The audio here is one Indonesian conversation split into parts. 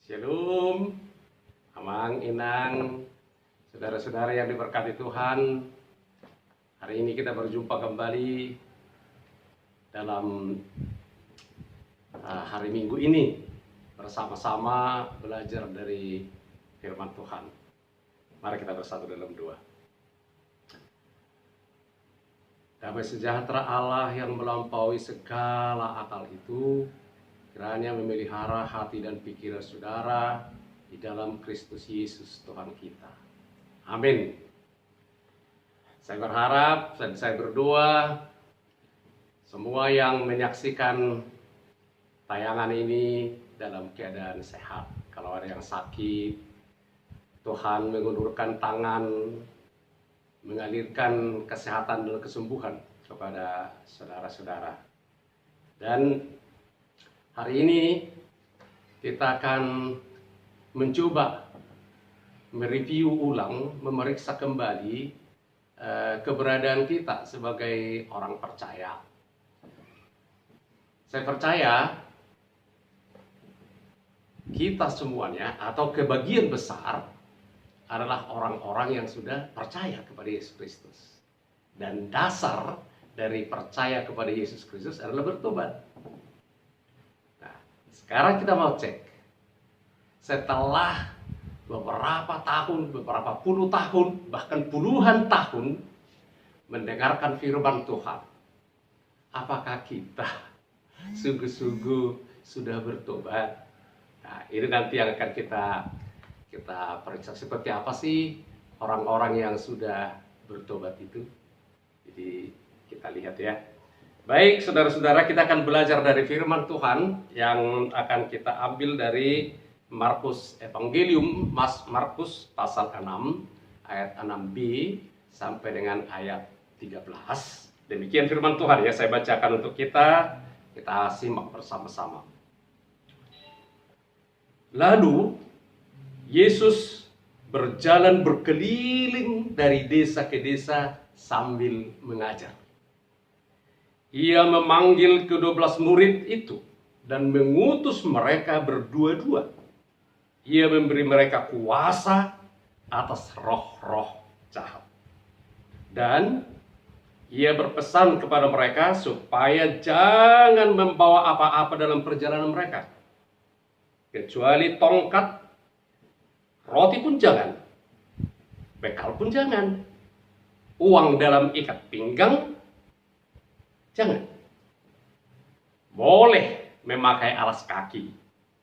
Shalom, Amang, Inang, saudara-saudara yang diberkati Tuhan. Hari ini kita berjumpa kembali dalam hari Minggu ini bersama-sama belajar dari firman Tuhan. Mari kita bersatu dalam doa. Damai sejahtera Allah yang melampaui segala akal itu kiranya memelihara hati dan pikiran saudara di dalam Kristus Yesus Tuhan kita. Amin. Saya berharap dan saya berdoa semua yang menyaksikan tayangan ini dalam keadaan sehat. Kalau ada yang sakit, Tuhan mengulurkan tangan, mengalirkan kesehatan dan kesembuhan kepada saudara-saudara. Dan hari ini kita akan mencoba mereview ulang, memeriksa kembali keberadaan kita sebagai orang percaya. Saya percaya kita semuanya atau kebagian besar adalah orang-orang yang sudah percaya kepada Yesus Kristus. Dan dasar dari percaya kepada Yesus Kristus adalah bertobat. Sekarang kita mau cek, setelah beberapa tahun, beberapa puluh tahun, bahkan puluhan tahun mendengarkan firman Tuhan, apakah kita sungguh-sungguh sudah bertobat? Nah, ini nanti yang akan kita periksa, seperti apa sih orang-orang yang sudah bertobat itu. Jadi kita lihat ya. Baik, saudara-saudara, kita akan belajar dari firman Tuhan yang akan kita ambil dari Markus Evangelium, Markus pasal 6, ayat 6b sampai dengan ayat 13. Demikian firman Tuhan ya, saya bacakan untuk kita simak bersama-sama. Lalu, Yesus berjalan berkeliling dari desa ke desa sambil mengajar. Ia memanggil ke-12 murid itu dan mengutus mereka berdua-dua. Ia memberi mereka kuasa atas roh-roh jahat. Dan ia berpesan kepada mereka supaya jangan membawa apa-apa dalam perjalanan mereka, kecuali tongkat, roti pun jangan, bekal pun jangan, uang dalam ikat pinggang jangan. Boleh memakai alas kaki,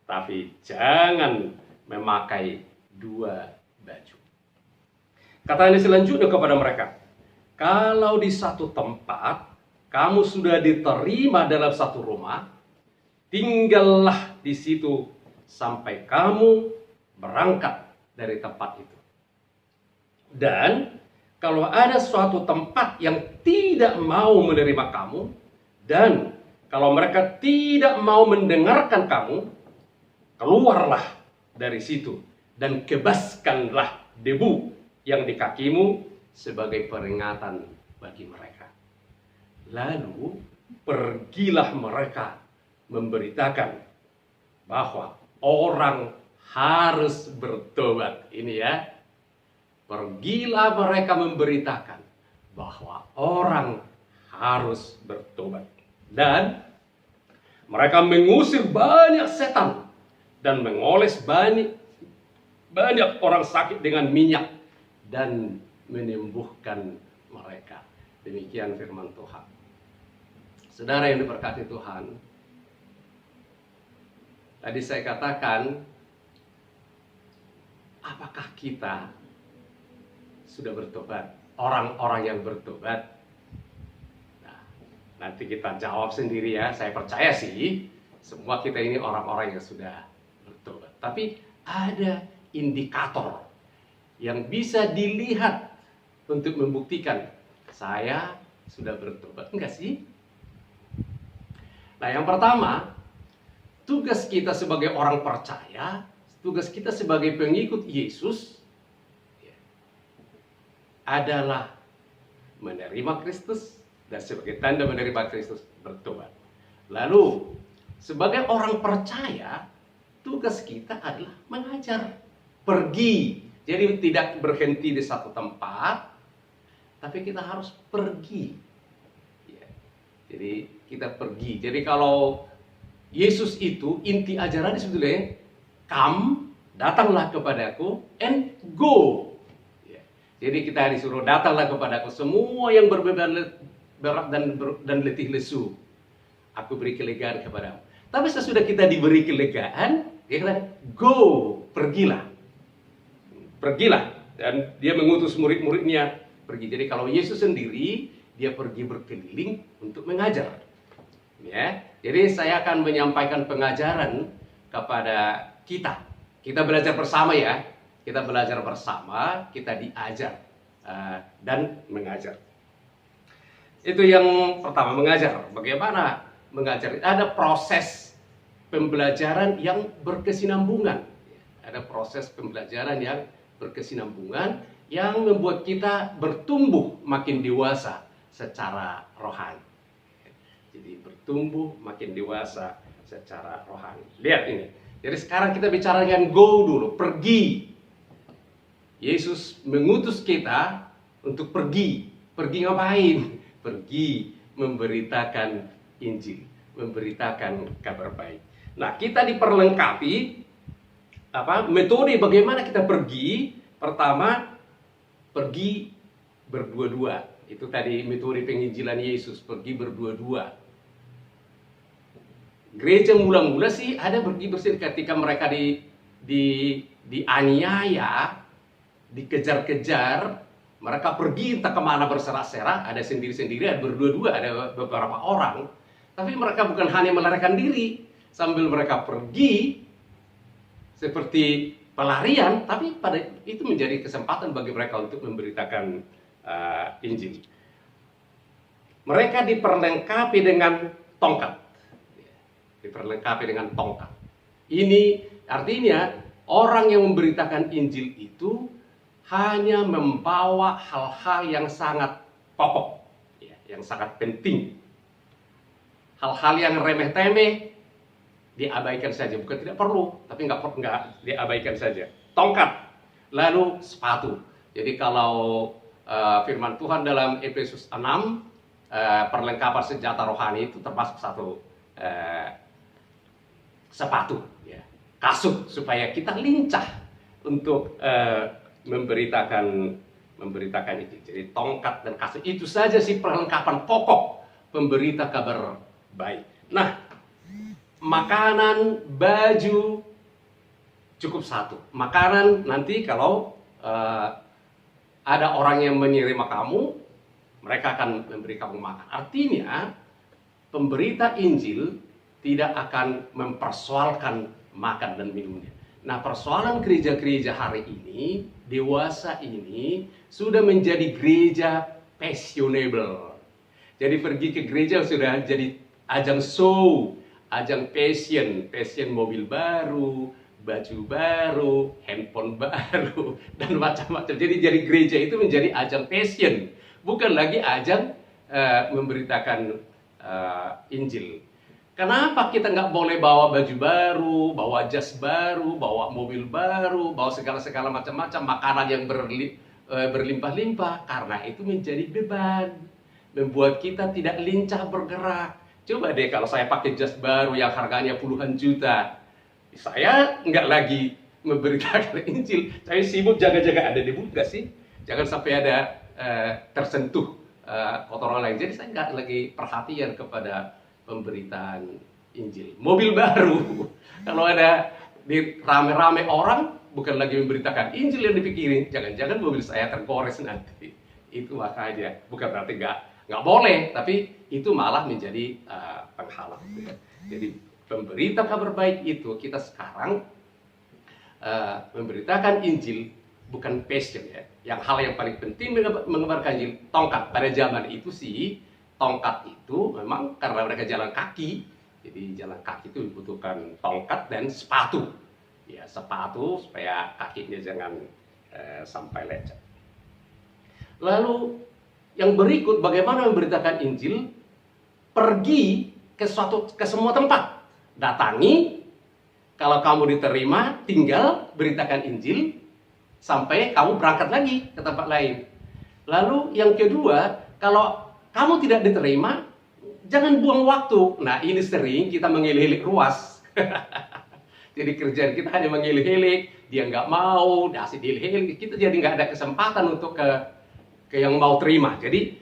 tapi jangan memakai dua baju. Kata ini selanjutnya kepada mereka, kalau di satu tempat kamu sudah diterima dalam satu rumah, tinggallah di situ sampai kamu berangkat dari tempat itu. Dan kalau ada suatu tempat yang tidak mau menerima kamu, dan kalau mereka tidak mau mendengarkan kamu, keluarlah dari situ dan kebaskanlah debu yang di kakimu sebagai peringatan bagi mereka. Lalu pergilah mereka memberitakan bahwa orang harus bertobat. Ini ya. Pergilah mereka memberitakan bahwa orang harus bertobat. Dan mereka mengusir banyak setan dan mengoles banyak orang sakit dengan minyak dan menyembuhkan mereka. Demikian firman Tuhan. Saudara yang diberkati Tuhan, tadi saya katakan, apakah kita sudah bertobat? Orang-orang yang bertobat. Nah, nanti kita jawab sendiri ya. Saya percaya sih semua kita ini orang-orang yang sudah bertobat. Tapi ada indikator yang bisa dilihat untuk membuktikan saya sudah bertobat. Enggak sih? Nah, yang pertama, tugas kita sebagai orang percaya, tugas kita sebagai pengikut Yesus adalah menerima Kristus dan sebagai tanda menerima Kristus bertobat. Lalu sebagai orang percaya, tugas kita adalah mengajar, pergi. Jadi tidak berhenti di satu tempat, tapi kita harus pergi. Ya. Jadi kita pergi. Jadi kalau Yesus itu inti ajarannya sebetulnya, come, datanglah kepadaku, and go. Ya. Jadi kita disuruh datanglah kepadaku semua yang berbeban berat dan letih lesu. Aku beri kelegaan kepadamu. Tapi sesudah kita diberi kelegaan, dia kata, go, pergilah. Pergilah. Dan dia mengutus murid-muridnya pergi. Jadi kalau Yesus sendiri, dia pergi berkeliling untuk mengajar. Ya. Jadi saya akan menyampaikan pengajaran kepada kita. Kita belajar bersama ya. Kita belajar bersama, kita diajar dan mengajar. Itu yang pertama, mengajar. Bagaimana mengajar? Ada proses pembelajaran yang berkesinambungan. Ada proses pembelajaran yang berkesinambungan yang membuat kita bertumbuh makin dewasa secara rohani. Jadi bertumbuh makin dewasa secara rohani. Lihat ini. Jadi sekarang kita bicara dengan go dulu, pergi. Yesus mengutus kita untuk pergi. Pergi ngapain? Pergi memberitakan Injil, memberitakan kabar baik. Nah, kita diperlengkapi metode bagaimana kita pergi. Pertama, pergi berdua-dua. Itu tadi metode penginjilan Yesus, pergi berdua-dua. Gereja mula-mula sih ada pergi bersih ketika mereka dianiaya, dikejar-kejar, mereka pergi entah kemana berserak-serak, ada sendiri-sendiri, ada berdua-dua, ada beberapa orang. Tapi mereka bukan hanya melarikan diri, sambil mereka pergi seperti pelarian, tapi pada itu menjadi kesempatan bagi mereka untuk memberitakan Injil. Mereka diperlengkapi dengan tongkat. Diperlengkapi dengan tongkat. Ini artinya orang yang memberitakan Injil itu hanya membawa hal-hal yang sangat pokok, ya, yang sangat penting. Hal-hal yang remeh-temeh diabaikan saja, bukan tidak perlu, tapi nggak diabaikan saja. Tongkat, lalu sepatu. Jadi kalau firman Tuhan dalam Efesus 6, perlengkapan senjata rohani itu termasuk satu sepatu, ya, kasut, supaya kita lincah untuk memberitakan itu. Jadi tongkat dan kasut itu saja sih perlengkapan pokok pemberita kabar baik. Nah, makanan, baju cukup satu. Makanan nanti kalau ada orang yang menyerima kamu, mereka akan memberi kamu makan. Artinya pemberita Injil tidak akan mempersoalkan makan dan minumnya. Nah, persoalan gereja-gereja hari ini, dewasa ini, sudah menjadi gereja fashionable. Jadi pergi ke gereja sudah jadi ajang show, ajang fashion mobil baru, baju baru, handphone baru, dan macam-macam. Jadi gereja itu menjadi ajang fashion, bukan lagi ajang memberitakan Injil. Kenapa kita nggak boleh bawa baju baru, bawa jas baru, bawa mobil baru, bawa segala macam-macam makanan yang berlimpah-limpah? Karena itu menjadi beban, membuat kita tidak lincah bergerak. Coba deh kalau saya pakai jas baru yang harganya puluhan juta, saya nggak lagi memberitakan Injil. Saya sibuk jaga-jaga ada debu nggak sih? Jangan sampai ada tersentuh kotoran lain. Jadi saya nggak lagi perhatian kepada pemberitaan Injil. Mobil baru, kalau ada di rame-rame orang, bukan lagi memberitakan Injil yang dipikirin, jangan-jangan mobil saya tergores nanti. Itu makanya, bukan berarti nggak boleh, tapi itu malah menjadi penghalang. Jadi pemberita kabar baik itu kita sekarang memberitakan Injil bukan passion ya. Yang hal yang paling penting mengabarkan Injil, tongkat. Pada zaman itu sih tongkat itu memang karena mereka jalan kaki, jadi jalan kaki itu dibutuhkan tongkat dan sepatu. Ya, sepatu supaya kakinya jangan sampai lecet. Lalu yang berikut, bagaimana memberitakan Injil? Pergi ke semua tempat, datangi Kalau kamu diterima, tinggal beritakan Injil sampai kamu berangkat lagi ke tempat lain. Lalu yang kedua, kalau kamu tidak diterima, jangan buang waktu. Nah, ini sering kita mengelik-elik ruas. Jadi kerjaan kita hanya mengelik-elik, dia nggak mau, asik dielik-elik, kita jadi nggak ada kesempatan untuk ke yang mau terima. Jadi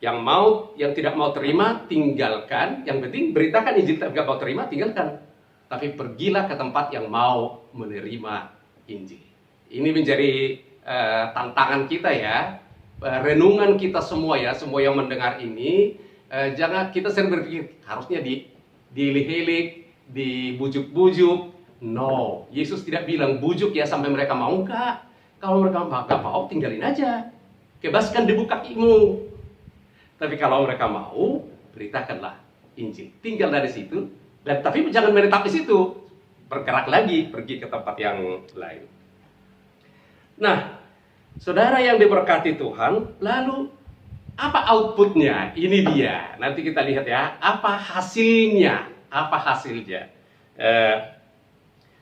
yang tidak mau terima, tinggalkan. Yang penting beritakan Injil, nggak mau terima, tinggalkan. Tapi pergilah ke tempat yang mau menerima Injil. Ini menjadi tantangan kita ya, renungan kita semua ya, semua yang mendengar ini. Jangan kita sering berpikir harusnya dielik-elik, dibujuk-bujuk. No, Yesus tidak bilang bujuk ya sampai mereka mau, enggak. Kalau mereka nggak mau, tinggalin aja. Bebaskan debu kakimu. Tapi kalau mereka mau, beritakanlah Injil. Tinggal dari situ, tapi jangan menetap di situ. Bergerak lagi, pergi ke tempat yang lain. Nah, saudara yang diberkati Tuhan, lalu apa outputnya? Ini dia. Nanti kita lihat ya, apa hasilnya? Apa hasilnya?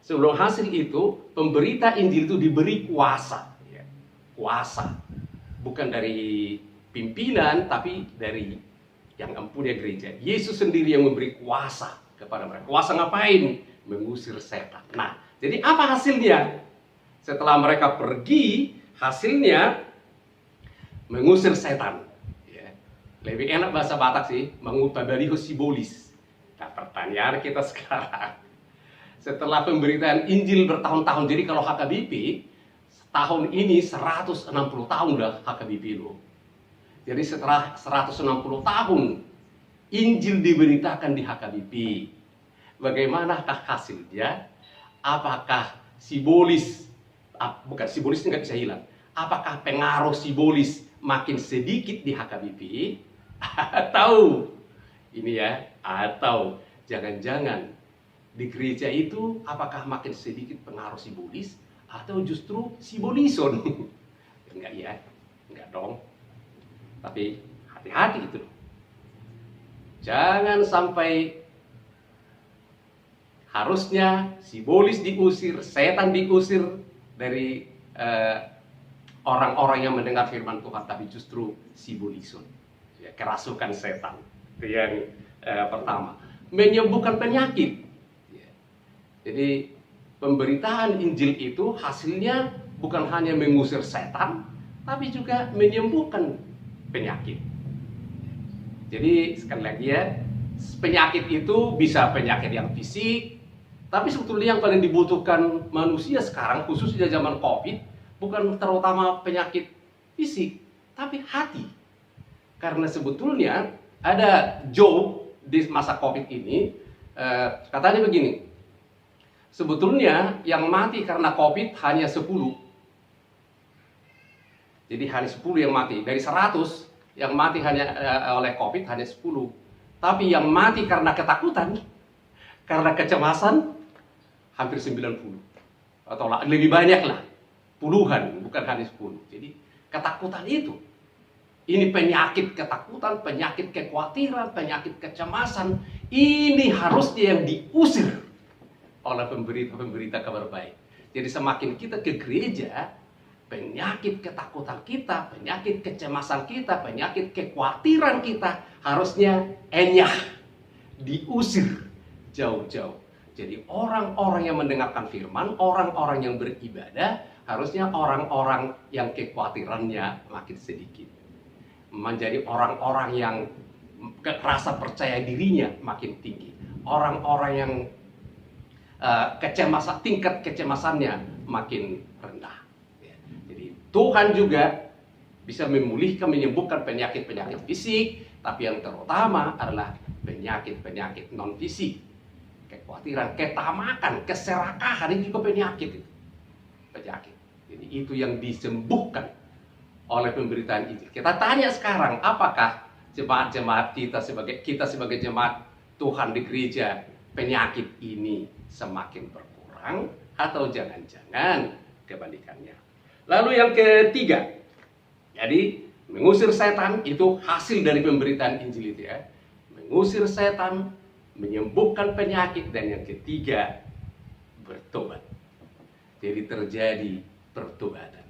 Sebelum hasil itu, pemberita Injil itu diberi kuasa. Ya. Kuasa. Bukan dari pimpinan, tapi dari yang mempunyai gereja. Yesus sendiri yang memberi kuasa kepada mereka. Kuasa ngapain? Mengusir setan. Nah, jadi apa hasilnya? Setelah mereka pergi, hasilnya mengusir setan. Ya. Lebih enak bahasa Batak sih, mengubah simbolis. Nah, pertanyaan kita sekarang, setelah pemberitaan Injil bertahun-tahun, jadi kalau HKBP, tahun ini 160 tahun dah HKBP loh. Jadi setelah 160 tahun Injil diberitakan di HKBP, bagaimanakah hasilnya? Apakah simbolis, bukan simbolisnya nggak bisa hilang, apakah pengaruh simbolis makin sedikit di HKBP? Atau ini ya, atau jangan-jangan di gereja itu apakah makin sedikit pengaruh simbolis atau justru simbolison? Enggak ya, enggak dong. Tapi hati-hati itu. Jangan sampai harusnya simbolis diusir, setan diusir dari orang-orang yang mendengar firman Tuhan, tapi justru simbolison, ya, kerasukan setan. Itu yang pertama. Menyembuhkan penyakit. Ya. Jadi pemberitaan Injil itu hasilnya bukan hanya mengusir setan, tapi juga menyembuhkan penyakit. Jadi sekali lagi ya, penyakit itu bisa penyakit yang fisik, tapi sebetulnya yang paling dibutuhkan manusia sekarang, khususnya zaman COVID, bukan terutama penyakit fisik, tapi hati. Karena sebetulnya ada Job di masa COVID ini, katanya begini, sebetulnya yang mati karena COVID hanya 10. Jadi hanya 10 yang mati. Dari 100 yang mati hanya oleh COVID hanya 10. Tapi yang mati karena ketakutan, karena kecemasan, hampir 90. Atau lebih banyak lah. Puluhan, bukan hanya 10. Jadi ketakutan itu. Ini penyakit ketakutan, penyakit kekhawatiran, penyakit kecemasan. Ini harusnya yang diusir oleh pemberita-pemberita kabar baik. Jadi semakin kita ke gereja, penyakit ketakutan kita, penyakit kecemasan kita, penyakit kekhawatiran kita harusnya enyah, diusir jauh-jauh. Jadi orang-orang yang mendengarkan firman, orang-orang yang beribadah, harusnya orang-orang yang kekhawatirannya makin sedikit. Menjadi orang-orang yang rasa percaya dirinya makin tinggi. Orang-orang yang tingkat kecemasannya makin rendah. Tuhan juga bisa memulihkan, menyembuhkan penyakit-penyakit fisik, tapi yang terutama adalah penyakit-penyakit non-fisik. Kekhawatiran, ketamakan, keserakahan, itu juga penyakit. Penyakit. Jadi itu yang disembuhkan oleh pemberitaan Injil. Kita tanya sekarang, apakah jemaat-jemaat kita sebagai jemaat Tuhan di gereja, penyakit ini semakin berkurang atau jangan-jangan kebalikannya? Lalu yang ketiga, jadi mengusir setan itu hasil dari pemberitaan Injil itu ya. Mengusir setan, menyembuhkan penyakit, dan yang ketiga, bertobat. Jadi terjadi pertobatan.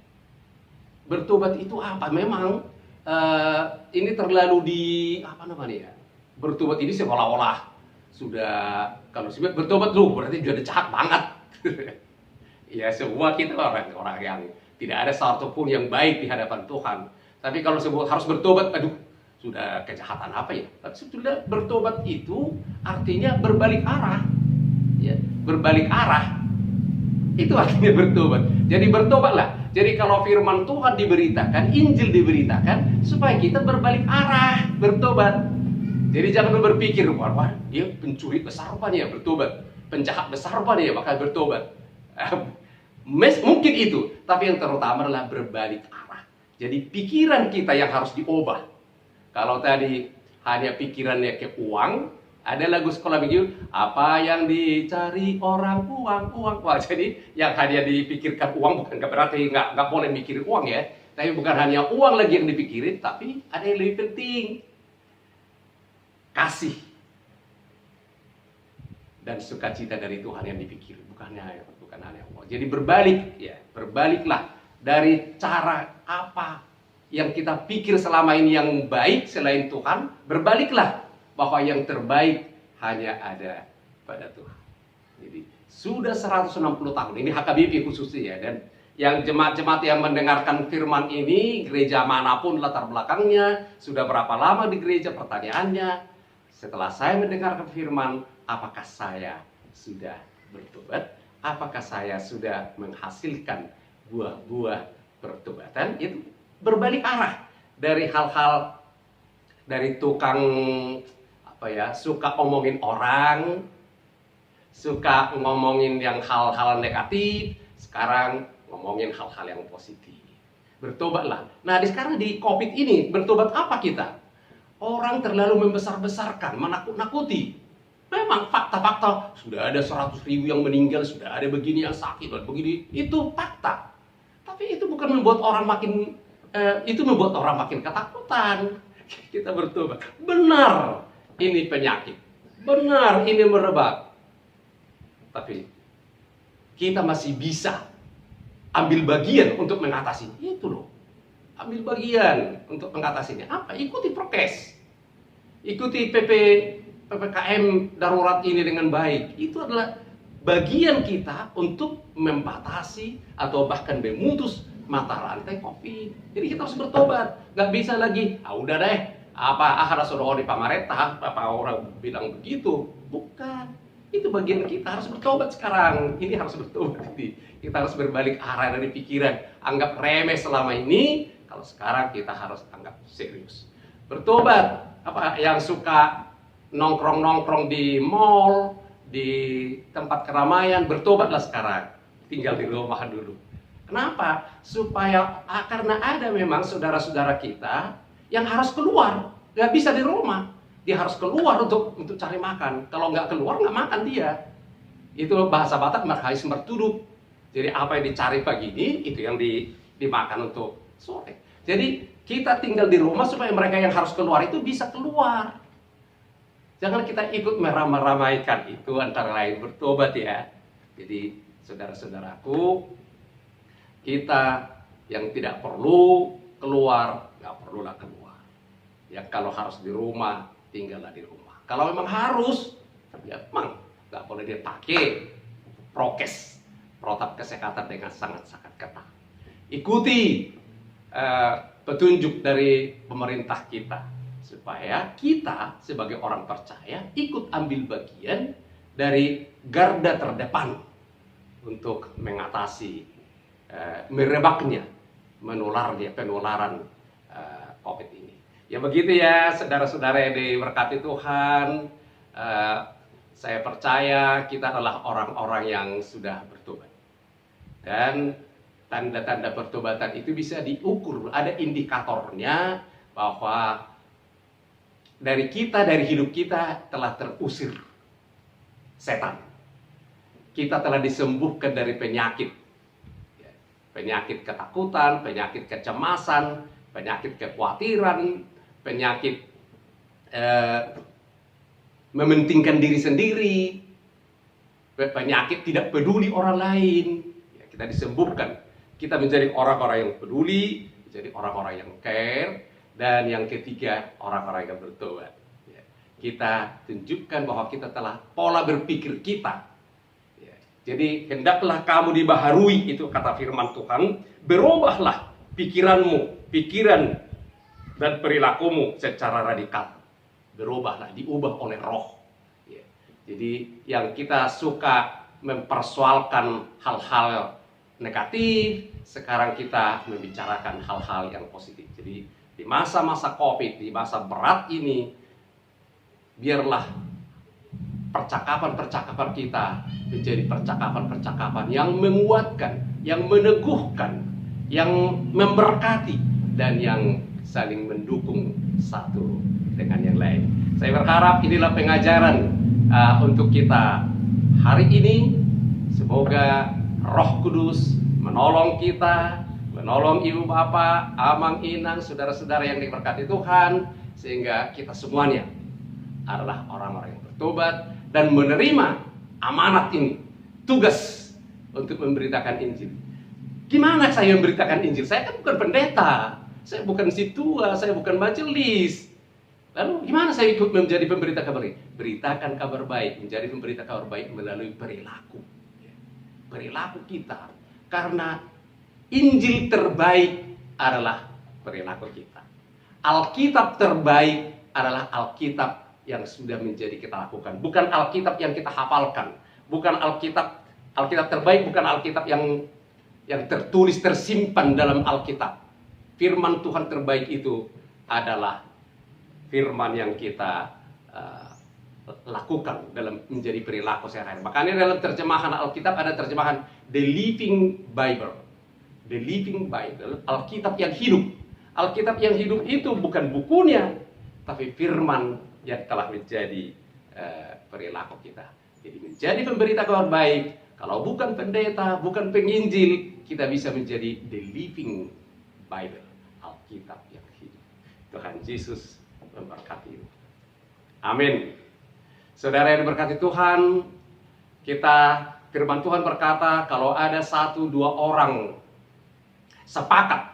Bertobat itu apa? Memang ini terlalu apa namanya ya? Bertobat ini seolah-olah sudah, kalau sebut bertobat lu berarti sudah jahat banget. Ya semua kita orang-orang yang tidak ada satupun yang baik di hadapan Tuhan. Tapi kalau sebut harus bertobat, aduh, sudah kejahatan apa ya? Tapi sebetulnya bertobat itu artinya berbalik arah. Ya, berbalik arah. Itu artinya bertobat. Jadi bertobatlah. Jadi kalau firman Tuhan diberitakan, Injil diberitakan, supaya kita berbalik arah, bertobat. Jadi jangan berpikir, wah dia pencuri besar rupanya ya bertobat, penjahat besar rupanya ya maka bertobat. Mungkin itu, tapi yang terutama adalah berbalik arah. Jadi pikiran kita yang harus diubah. Kalau tadi hanya pikirannya ke uang, ada lagu sekolah begitu, apa yang dicari orang uang. Wah, jadi yang hanya dipikirkan uang bukan berarti nggak boleh mikir uang ya. Tapi bukan hanya uang lagi yang dipikirin, tapi ada yang lebih penting. Kasih dan sukacita dari Tuhan yang dipikir, bukan hanya uang. Jadi berbalik ya, berbaliklah dari cara apa yang kita pikir selama ini yang baik selain Tuhan, berbaliklah bahwa yang terbaik hanya ada pada Tuhan. Jadi sudah 160 tahun ini HKBP khususnya ya, dan yang jemaat-jemaat yang mendengarkan firman ini, gereja manapun latar belakangnya, sudah berapa lama di gereja, pertanyaannya, setelah saya mendengarkan firman, apakah saya sudah bertobat? Apakah saya sudah menghasilkan buah-buah pertobatan? Itu berbalik arah dari hal-hal, dari tukang suka ngomongin orang, suka ngomongin yang hal-hal negatif, sekarang ngomongin hal-hal yang positif. Bertobatlah. Nah, sekarang di COVID ini, bertobat apa kita? Orang terlalu membesar-besarkan, menakut-nakuti. Memang fakta-fakta, sudah ada 100.000 yang meninggal, sudah ada begini yang sakit, dan begini, itu fakta. Tapi itu bukan membuat orang makin, membuat orang makin ketakutan. Kita bertobat. Benar, ini penyakit. Benar, ini merebak. Tapi kita masih bisa ambil bagian untuk mengatasi itu loh. Ambil bagian untuk mengatasinya. Apa? Ikuti prokes. Ikuti PPKM darurat ini dengan baik. Itu adalah bagian kita untuk membatasi atau bahkan memutus mata rantai COVID. Jadi kita harus bertobat. Nggak bisa lagi, udah deh, harus sudah di pamarentah, apa orang bilang begitu. Bukan. Itu bagian kita harus bertobat sekarang. Ini harus bertobat. Kita harus berbalik arah dari pikiran. Anggap remeh selama ini. Kalau sekarang kita harus anggap serius. Bertobat. Apa yang suka nongkrong-nongkrong di mall, di tempat keramaian, bertobatlah sekarang. Tinggal di rumah dulu. Kenapa? Supaya karena ada memang saudara-saudara kita yang harus keluar. Nggak bisa di rumah. Dia harus keluar untuk cari makan. Kalau nggak keluar, nggak makan dia. Itu bahasa Batak, marhais mertuduk. Jadi apa yang dicari pagi ini, itu yang dimakan untuk sore. Jadi kita tinggal di rumah supaya mereka yang harus keluar itu bisa keluar. Jangan kita ikut meramaikan itu, antara lain bertobat ya. Jadi saudara-saudaraku, kita yang tidak perlu keluar, nggak perlulah keluar. Ya kalau harus di rumah, tinggallah di rumah. Kalau memang harus, ya memang nggak boleh dipakai prokes, protap kesehatan dengan sangat-sangat ketat. Ikuti petunjuk dari pemerintah kita supaya kita sebagai orang percaya ikut ambil bagian dari garda terdepan untuk mengatasi merebaknya, penularan COVID ini. Ya begitu ya saudara-saudara yang diberkati Tuhan. Saya percaya kita adalah orang-orang yang sudah bertobat. Dan tanda-tanda pertobatan itu bisa diukur, ada indikatornya bahwa dari hidup kita telah terusir setan. Kita telah disembuhkan dari penyakit. Penyakit ketakutan, penyakit kecemasan, penyakit kekhawatiran, penyakit mementingkan diri sendiri. penyakit, tidak peduli orang lain. Ya, kita disembuhkan. Kita menjadi orang-orang yang peduli, menjadi orang-orang yang care, dan yang ketiga, orang-orang yang bertobat. Ya, kita tunjukkan bahwa kita telah pola berpikir kita. Ya, jadi hendaklah kamu dibaharui, itu kata firman Tuhan. Berubahlah pikiranmu, pikiran dan perilakumu secara radikal. Berubahlah, diubah oleh Roh. Ya, jadi yang kita suka mempersoalkan hal-hal negatif, sekarang kita membicarakan hal-hal yang positif. Jadi di masa-masa COVID, di masa berat ini, biarlah percakapan-percakapan kita menjadi percakapan-percakapan yang menguatkan, yang meneguhkan, yang memberkati, dan yang saling mendukung satu dengan yang lain. Saya berharap inilah pengajaran untuk kita hari ini. Semoga Roh Kudus menolong kita, menolong ibu bapak, amang inang, saudara-saudara yang diberkati Tuhan, sehingga kita semuanya adalah orang-orang yang bertobat dan menerima amanat ini, tugas untuk memberitakan Injil. Gimana saya memberitakan Injil? Saya kan bukan pendeta, saya bukan situa, saya bukan majelis. Lalu gimana saya ikut menjadi pemberita kabar baik? Beritakan kabar baik, menjadi pemberita kabar baik melalui perilaku. Perilaku kita, karena Injil terbaik adalah perilaku kita. Alkitab terbaik adalah Alkitab yang sudah menjadi kita lakukan, bukan Alkitab yang kita hafalkan, bukan Alkitab terbaik, bukan Alkitab yang tertulis tersimpan dalam Alkitab. Firman Tuhan terbaik itu adalah firman yang kita lakukan dalam menjadi perilaku sehari-hari. Makanya dalam terjemahan Alkitab ada terjemahan The Living Bible. The Living Bible, Alkitab yang hidup. Alkitab yang hidup itu bukan bukunya, tapi firman yang telah menjadi perilaku kita. Jadi menjadi pemberita kabar baik, kalau bukan pendeta, bukan penginjil, kita bisa menjadi The Living Bible, Alkitab yang hidup. Tuhan Yesus memberkati. Amin. Saudara yang diberkati Tuhan, firman Tuhan berkata, kalau ada 1-2 orang sepakat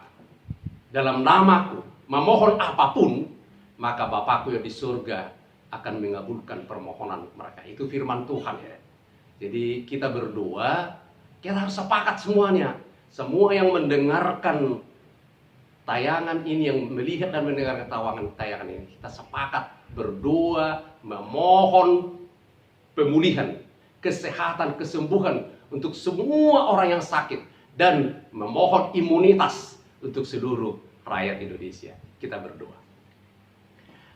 dalam namaku memohon apapun, maka Bapakku yang di surga akan mengabulkan permohonan mereka. Itu firman Tuhan ya. Jadi kita berdoa, kita harus sepakat semuanya. Semua yang mendengarkan tayangan ini, yang melihat dan mendengarkan tayangan ini, kita sepakat berdoa, memohon pemulihan, kesehatan, kesembuhan untuk semua orang yang sakit, dan memohon imunitas untuk seluruh rakyat Indonesia. Kita berdoa.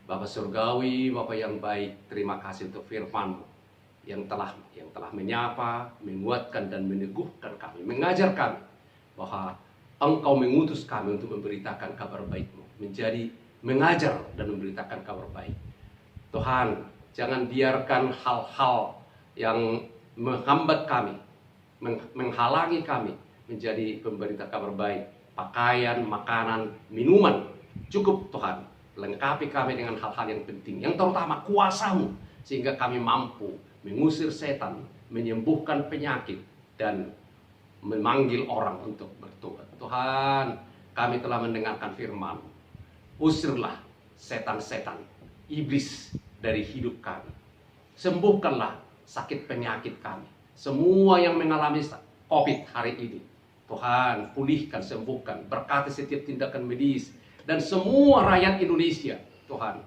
Bapa Surgawi, Bapa yang baik, terima kasih untuk firman-Mu yang telah menyapa, menguatkan dan meneguhkan kami, mengajar kami bahwa Engkau mengutus kami untuk memberitakan kabar baik-Mu, menjadi mengajar dan memberitakan kabar baik. Tuhan, jangan biarkan hal-hal yang menghambat kami, menghalangi kami menjadi pemberita kabar baik. Pakaian, makanan, minuman, cukup Tuhan. Lengkapi kami dengan hal-hal yang penting, yang terutama kuasa-Mu, sehingga kami mampu mengusir setan, menyembuhkan penyakit, dan memanggil orang untuk bertobat. Tuhan, kami telah mendengarkan firman. Usirlah setan-setan, iblis dari hidup kami. Sembuhkanlah sakit penyakit kami. Semua yang mengalami COVID hari ini, Tuhan, pulihkan, sembuhkan, berkati setiap tindakan medis, dan semua rakyat Indonesia. Tuhan,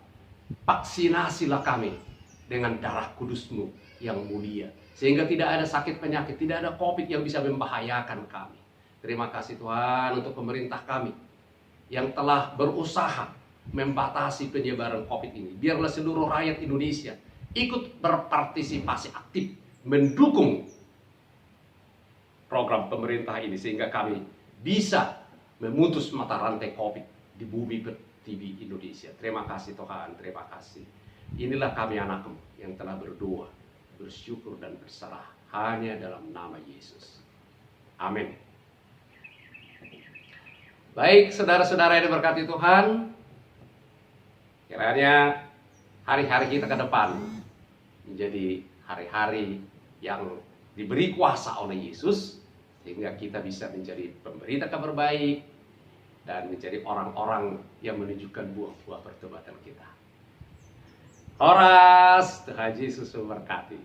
vaksinasilah kami dengan darah kudus-Mu yang mulia, sehingga tidak ada sakit penyakit, tidak ada COVID yang bisa membahayakan kami. Terima kasih Tuhan untuk pemerintah kami yang telah berusaha membatasi penyebaran COVID ini. Biarlah seluruh rakyat Indonesia ikut berpartisipasi aktif mendukung program pemerintah ini, sehingga kami bisa memutus mata rantai COVID di bumi pertiwi Indonesia. Terima kasih Tuhan, terima kasih. Inilah kami anak-Mu yang telah berdoa, bersyukur dan berserah hanya dalam nama Yesus. Amin. Baik, saudara-saudara yang diberkati Tuhan, kiranya hari-hari kita ke depan menjadi hari-hari yang diberi kuasa oleh Yesus, sehingga kita bisa menjadi pemberita kabar baik dan menjadi orang-orang yang menunjukkan buah-buah pertobatan kita. Horas, Tuhan Yesus memberkati.